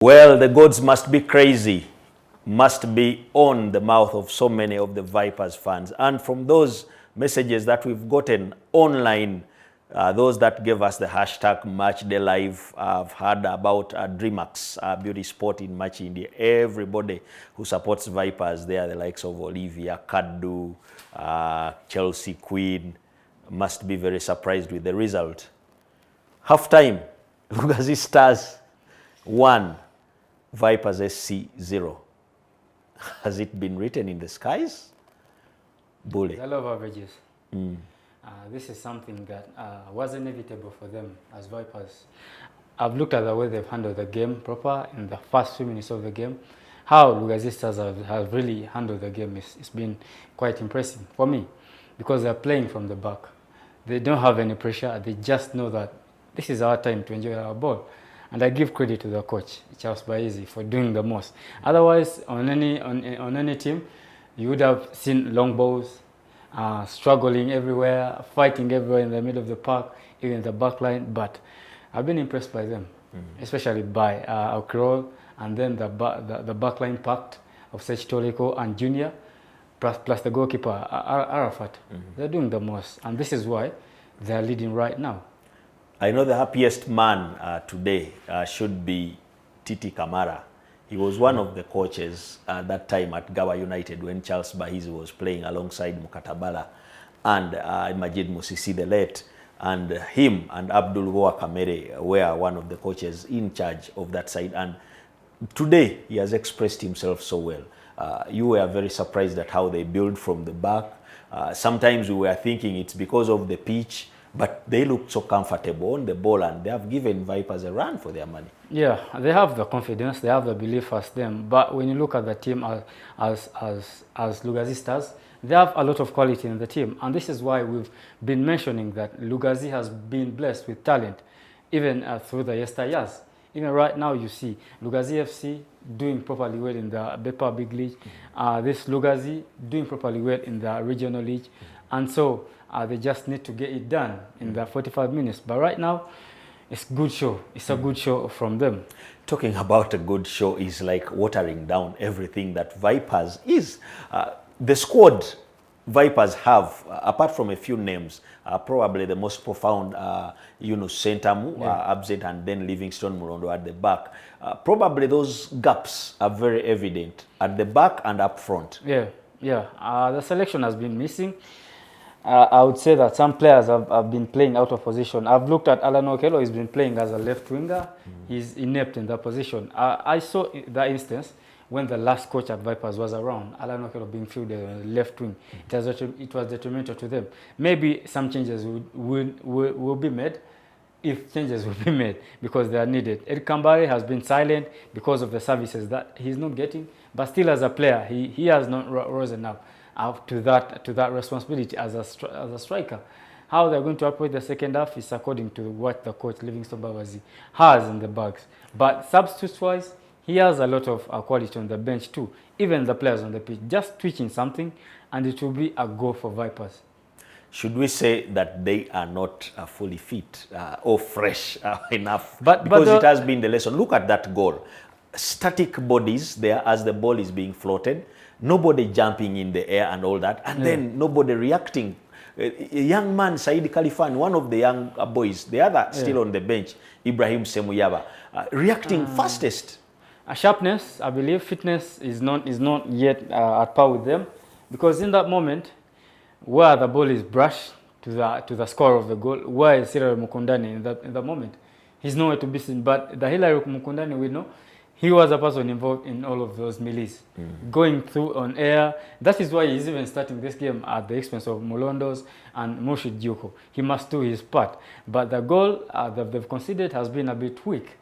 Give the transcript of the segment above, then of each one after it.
Well, the gods must be crazy, must be on the mouth of so many of the Vipers fans. And from those messages that we've gotten online, those that gave us the hashtag #MatchDayLive, I've heard about DreamHack's beauty spot in Match India. Everybody who supports Vipers, they are the likes of Olivia, Kadu, Chelsea Queen, must be very surprised with the result. Halftime, Lugazi Stars 1, Vipers SC 0. Has it been written in the skies? Bully. The love averages. This is something that was inevitable for them as Vipers. I've looked at the way they've handled the game proper in the first few minutes of the game. How Lugazi Stars have really handled the game it's been quite impressive for me, because they're playing from the back. They don't have any pressure. They just know that this is our time to enjoy our ball. And I give credit to the coach, Charles Baizi, for doing the most. Otherwise, on any team, you would have seen long balls, struggling everywhere, fighting everywhere in the middle of the park, even in the back line. But I've been impressed by them, especially by Alkirol, and then the back line pact of Sech Toliko and Junior, plus the goalkeeper, Arafat. They're doing the most, and this is why they're leading right now. I know the happiest man today should be Titi Kamara. He was one of the coaches that time at Gawa United when Charles Bahizi was playing alongside Mukatabala and Majid Musisi the late. And him and Abdul Goa Kamere were one of the coaches in charge of that side. And today he has expressed himself so well. You were very surprised at how they build from the back. Sometimes we were thinking it's because of the pitch, but they look so comfortable on the ball, and they have given Vipers a run for their money. Yeah, they have the confidence, they have the belief as them. But when you look at the team as Lugazi Stars, they have a lot of quality in the team. And this is why we've been mentioning that Lugazi has been blessed with talent, even through the yesteryears. Even right now, you see Lugazi FC doing properly well in the Bepa Big League. This Lugazi doing properly well in the regional league. And so they just need to get it done in the 45 minutes. But right now, it's a good show. It's a good show from them. Talking about a good show is like watering down everything that Vipers is. The squad Vipers have, apart from a few names, probably the most profound, Sentamu, absent, and then Livingstone Murondo at the back. Probably those gaps are very evident at the back and up front. Yeah. The selection has been missing. I would say that some players have been playing out of position. I've looked at Alan Okello. He's been playing as a left winger. He's inept in that position. I saw that instance when the last coach at Vipers was around, Alan Okello being fielded on the left wing. It was detrimental to them. Maybe some changes will be made, if changes will be made, because they are needed. Eric Kambare has been silent because of the services that he's not getting, but still as a player, he has not risen up to that responsibility as a striker. How they're going to operate the second half is according to what the coach Livingstone Babazi has in the bags. But substitutes-wise, he has a lot of quality on the bench too. Even the players on the pitch, just twitching something, and it will be a goal for Vipers. Should we say that they are not fully fit or fresh enough? Because it has been the lesson. Look at that goal. Static bodies there as the ball is being floated. Nobody jumping in the air and all that. And then nobody reacting. A young man, Said Khalifan, one of the young boys, the other still on the bench, Ibrahim Semuyaba, reacting fastest. Sharpness, I believe, fitness is not yet at par with them, because in that moment, where the ball is brushed to the score of the goal, where is Hilary Mukundani in that moment? He's nowhere to be seen. But the Hilary Mukundani we know, he was a person involved in all of those melees, going through on air. That is why he's even starting this game at the expense of Molondos and Moshid Juko. He must do his part. But the goal that they've considered has been a bit weak.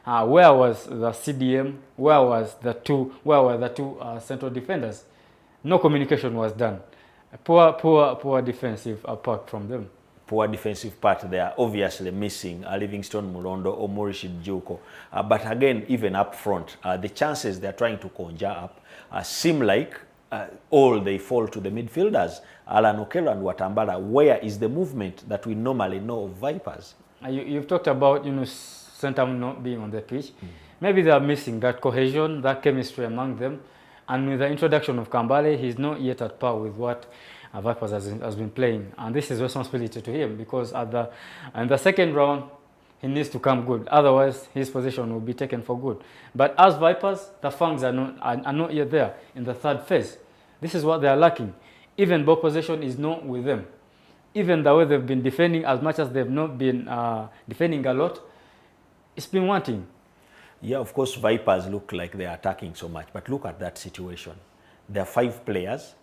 Where was the CDM? Where were the two central defenders? No communication was done. Poor defensive part from them. Poor defensive part, they are obviously missing Livingstone Murondo or Morishid Juko. But again, even up front, the chances they're trying to conjure up seem like all they fall to the midfielders, Alan Okello and Watambala. Where is the movement that we normally know of Vipers? You've talked about Centam not being on the pitch. maybe they are missing that cohesion, that chemistry among them. And with the introduction of Kambale, he's not yet at par with what Vipers has been playing. And this is responsibility to him, because in the second round, he needs to come good. Otherwise, his position will be taken for good. But as Vipers, the Fangs are not yet there in the third phase. This is what they are lacking. Even ball possession is not with them. Even the way they've been defending, as much as they've not been defending a lot, it's been wanting. Yeah, of course, Vipers look like they're attacking so much, but look at that situation. There are 5 players.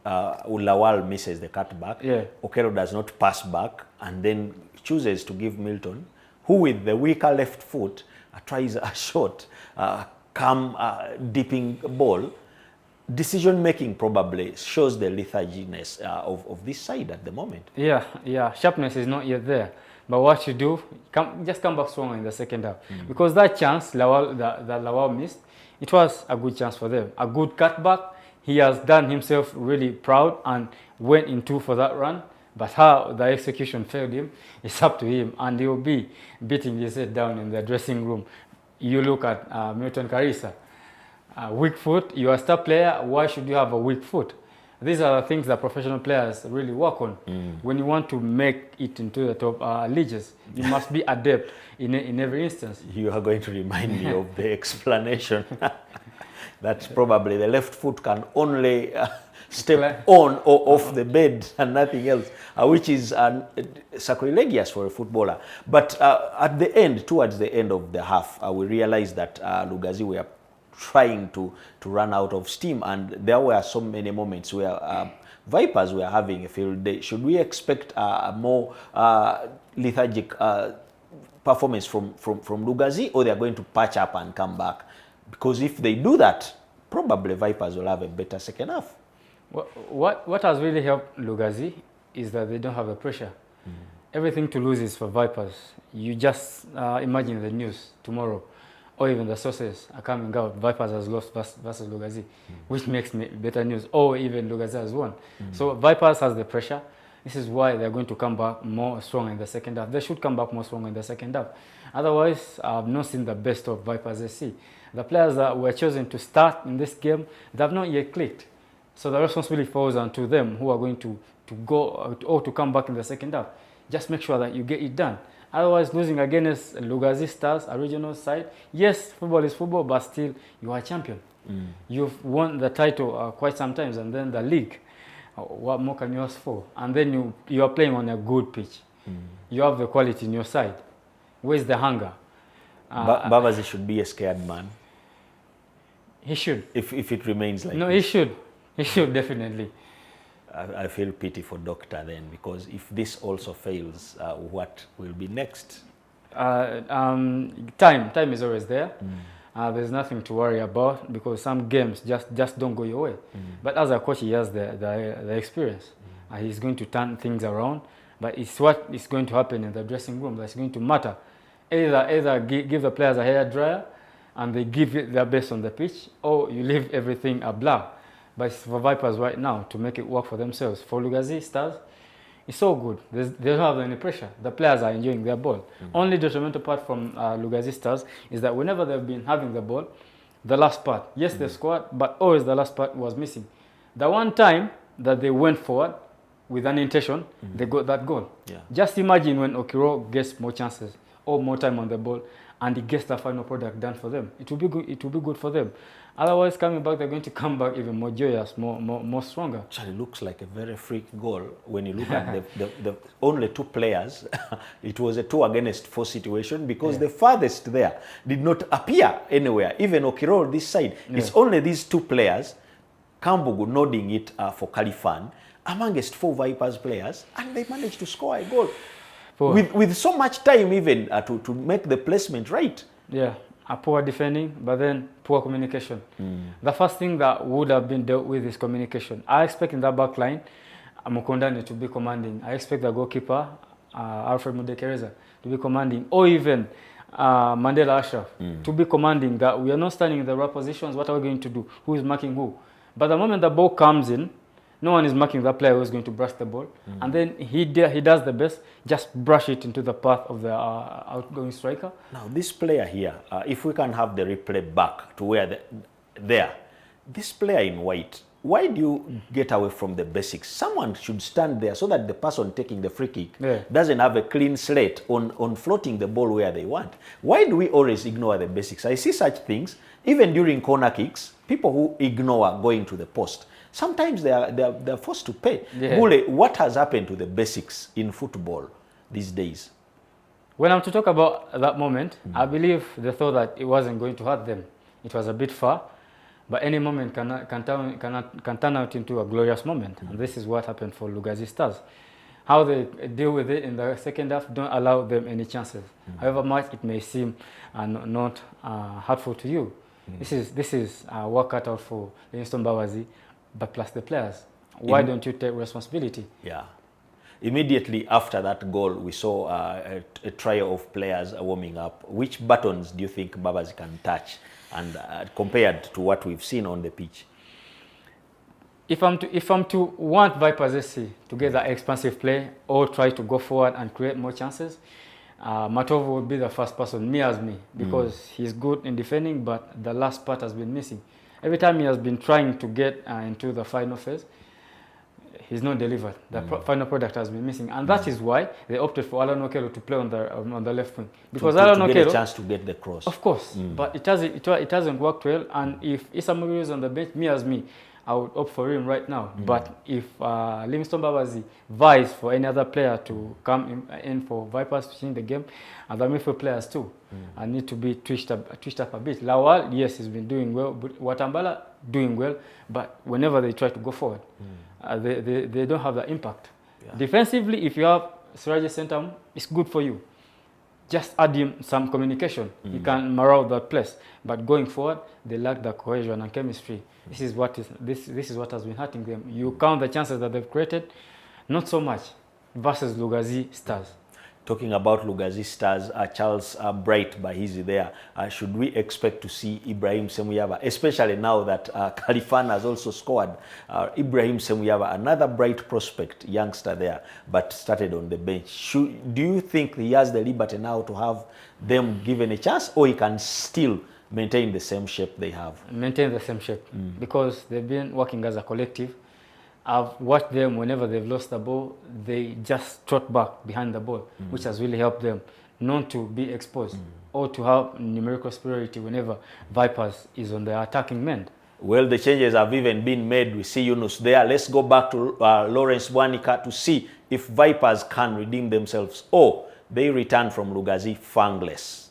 Ulawal misses the cutback. Yeah. Okero does not pass back and then chooses to give Milton, who with the weaker left foot tries a short, dipping ball. Decision making probably shows the letharginess of this side at the moment. Yeah, sharpness is not yet there. But what you do, just come back stronger in the second half. Because that chance that Lawal missed, it was a good chance for them. A good cutback. He has done himself really proud and went into for that run. But how the execution failed him, it's up to him. And he will be beating his head down in the dressing room. You look at Milton Karisa. Weak foot, you're a star player, why should you have a weak foot? These are the things that professional players really work on. When you want to make it into the top leagues, you must be adept in every instance. You are going to remind me of the explanation that probably the left foot can only step on or off the bed and nothing else, which is sacrilegious for a footballer. But at the end, towards the end of the half, we realized that Lugazi were trying to run out of steam, and there were so many moments where Vipers were having a field day. Should we expect a more lethargic performance from Lugazi, or they are going to patch up and come back? Because if they do that, probably Vipers will have a better second half. What has really helped Lugazi is that they don't have the pressure. Everything to lose is for Vipers. You just imagine the news tomorrow, or even the sources are coming out, Vipers has lost versus Lugazi, which makes better news, or even Lugazi has won. So Vipers has the pressure. This is why they're going to come back more strong in the second half. They should come back more strong in the second half. Otherwise, I've not seen the best of Vipers SC. The players that were chosen to start in this game, they have not yet clicked. So the responsibility falls on to them, who are going to go or to come back in the second half. Just make sure that you get it done. Otherwise, losing against Lugazi Stars, a regional side, yes, football is football, but still, you are a champion. You've won the title quite sometimes, and then the league. What more can you ask for? And then you are playing on a good pitch. You have the quality in your side. Where's the hunger? Babazi should be a scared man. He should. If it remains like no, this. He should. He should, definitely. I feel pity for Doctor then, because if this also fails, what will be next? Time is always there. There's nothing to worry about, because some games just don't go your way. But as a coach, he has the experience. He's going to turn things around. But it's what is going to happen in the dressing room that's going to matter. Either give the players a hair dryer and they give it their best on the pitch, or you leave everything a blur. But it's for Vipers right now to make it work for themselves. For Lugazi Stars, it's so good. They don't have any pressure. The players are enjoying their ball. Only detrimental part from Lugazi Stars is that whenever they've been having the ball, the last part, yes, they scored, but always the last part was missing. The one time that they went forward with an intention, they got that goal. Yeah. Just imagine when Okiro gets more chances or more time on the ball, and he gets the final product done for them. It will be good. It will be good for them. Otherwise, coming back, they're going to come back even more joyous, more stronger. Actually, looks like a very freak goal when you look at the only 2 players. It was a 2-against-4 situation, because the farthest there did not appear anywhere. Even Okiro this side, it's only these 2 players. Kambugu nodding it for Kalifan amongst 4 Vipers players, and they managed to score a goal with so much time even to make the placement right. Yeah. A poor defending, but then poor communication. The first thing that would have been dealt with is communication. I expect in that back line, Mukondane to be commanding. I expect the goalkeeper, Alfred Mudekereza, to be commanding, or even Mandela Ashraf to be commanding, that we are not standing in the right positions. What are we going to do? Who is marking who? But the moment the ball comes in, No one is marking that player who is going to brush the ball. And then he does the best, just brush it into the path of the outgoing striker. Now, this player here, if we can have the replay back to where this player in white, why do you get away from the basics? Someone should stand there so that the person taking the free kick doesn't have a clean slate on floating the ball where they want. Why do we always ignore the basics? I see such things, even during corner kicks, people who ignore going to the post. Sometimes they're forced to pay. Bule, what has happened to the basics in football these days? When I'm to talk about that moment, I believe they thought that it wasn't going to hurt them. It was a bit far. But any moment can turn out into a glorious moment. And this is what happened for Lugazi Stars. How they deal with it in the second half don't allow them any chances. However much it may seem not hurtful to you. This is work cut out for Stanbic, but plus the players. Why don't you take responsibility? Yeah. Immediately after that goal, we saw a trio of players warming up. Which buttons do you think Babazi can touch, and compared to what we've seen on the pitch? If I'm to want Vipers SC to get that expansive play or try to go forward and create more chances, Matovu would be the first person, me, because he's good in defending, but the last part has been missing. Every time he has been trying to get into the final phase, he's not delivered. The final product has been missing, and that is why they opted for Alan Okello to play on the left wing, because Alan Okello get a chance to get the cross. Of course, but it hasn't worked well. And if Isamu is on the bench, me, I would opt for him right now. But if Livingstone Babazi vies for any other player to come in for Vipers to change the game, and the midfield players too, I need to be twitched up a bit. Lawal, yes, he's been doing well. But Watambala doing well, but whenever they try to go forward, they don't have the impact. Defensively, if you have Siraje Centam, it's good for you. Just add him some communication. He can morale that place. But going forward, they lack the cohesion and chemistry. This is what has been hurting them. You count the chances that they've created, not so much, versus Lugazi Stars. Talking about Lugazi Stars, Charles Bright Bahizi there, should we expect to see Ibrahim Semuyaba, especially now that Khalifan has also scored? Ibrahim Semuyaba, another bright prospect, youngster there, but started on the bench. Do you think he has the liberty now to have them given a chance, or he can still maintain the same shape they have? Maintain the same shape, because they've been working as a collective. I've watched them whenever they've lost the ball, they just trot back behind the ball, which has really helped them not to be exposed or to have numerical superiority whenever Vipers is on the attacking mend. Well, the changes have even been made. We see Yunus there. Let's go back to Lawrence Bwanika to see if Vipers can redeem themselves or they return from Lugazi fangless.